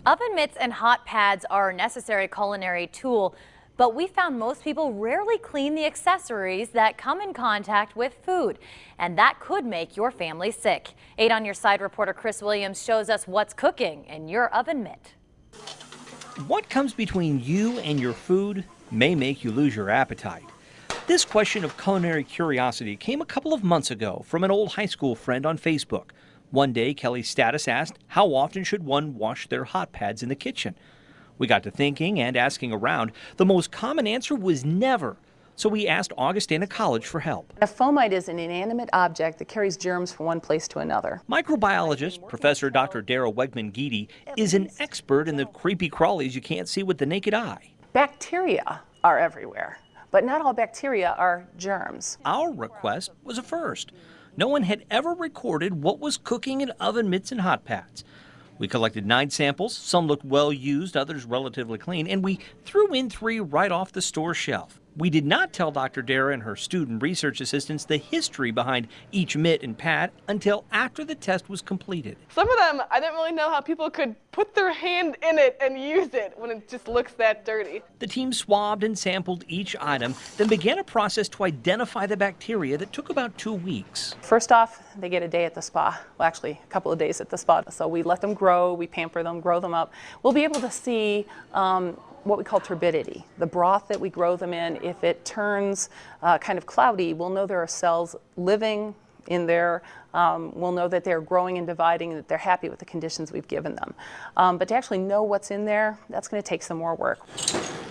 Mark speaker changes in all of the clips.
Speaker 1: Oven mitts and hot pads are a necessary culinary tool, but we found most people rarely clean the accessories that come in contact with food, and that could make your family sick. 8 on Your Side reporter Chris Williams shows us what's cooking in your oven mitt.
Speaker 2: What comes between you and your food may make you lose your appetite. This question of culinary curiosity came a couple of months ago from an old high school friend on Facebook. One day, Kelly's status asked, how often should one wash their hot pads in the kitchen? We got to thinking and asking around. The most common answer was never. So we asked Augustana College for help.
Speaker 3: A fomite is an inanimate object that carries germs from one place to another.
Speaker 2: Microbiologist Professor Dr. Dara Wegman-Geedy is an expert in the creepy crawlies you can't see with the naked eye.
Speaker 3: Bacteria are everywhere, but not all bacteria are germs.
Speaker 2: Our request was a first. No one had ever recorded what was cooking in oven mitts and hot pads. We collected 9 samples. Some looked well used, others relatively clean, and we threw in 3 right off the store shelf. We did not tell Dr. Dara and her student research assistants the history behind each mitt and pad until after the test was completed.
Speaker 4: Some of them, I didn't really know how people could put their hand in it and use it when it just looks that dirty.
Speaker 2: The team swabbed and sampled each item, then began a process to identify the bacteria that took about 2 weeks.
Speaker 3: First off, they get a day at the spa. Well, actually, a couple of days at the spa. So we let them grow, we pamper them, grow them up. We'll be able to see what we call turbidity. The broth that we grow them in, if it turns kind of cloudy, we'll know there are cells living in there. We'll know that they're growing and dividing, and that they're happy with the conditions we've given them. But to actually know what's in there, that's going to take some more work.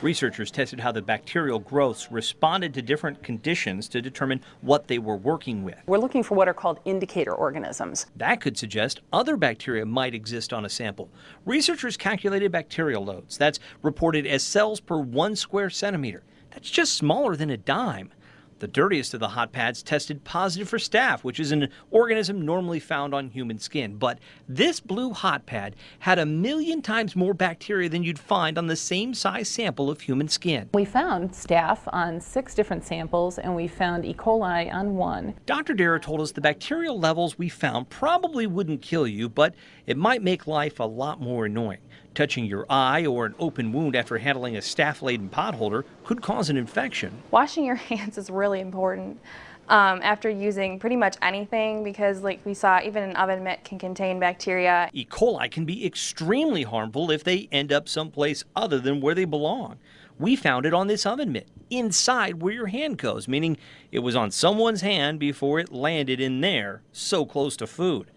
Speaker 2: Researchers tested how the bacterial growths responded to different conditions to determine what they were working with.
Speaker 3: We're looking for what are called indicator organisms.
Speaker 2: That could suggest other bacteria might exist on a sample. Researchers calculated bacterial loads. That's reported as cells per 1 square centimeter. That's just smaller than a dime. The dirtiest of the hot pads tested positive for staph, which is an organism normally found on human skin. But this blue hot pad had 1,000,000 times more bacteria than you'd find on the same size sample of human skin.
Speaker 5: We found staph on 6 different samples, and we found E. coli on 1.
Speaker 2: Dr. Dara told us the bacterial levels we found probably wouldn't kill you, but it might make life a lot more annoying. Touching your eye or an open wound after handling a staph-laden potholder could cause an infection.
Speaker 6: Washing your hands is really important after using pretty much anything, because like we saw, even an oven mitt can contain bacteria.
Speaker 2: E. coli can be extremely harmful if they end up someplace other than where they belong. We found it on this oven mitt, inside where your hand goes, meaning it was on someone's hand before it landed in there, so close to food.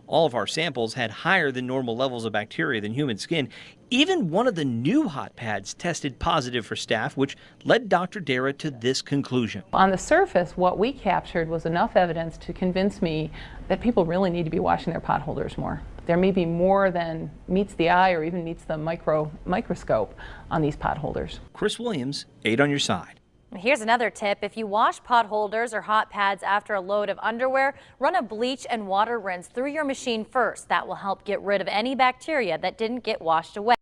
Speaker 2: All of our samples had higher than normal levels of bacteria than human skin. Even one of the new hot pads tested positive for staph, which led Dr. Dara to this conclusion.
Speaker 5: On the surface, what we captured was enough evidence to convince me that people really need to be washing their pot holders more. There may be more than meets the eye or even meets the microscope on these pot holders.
Speaker 2: Chris Williams, 8 on Your Side.
Speaker 1: Here's another tip. If you wash pot holders or hot pads after a load of underwear, run a bleach and water rinse through your machine first. That will help get rid of any bacteria that didn't get washed away.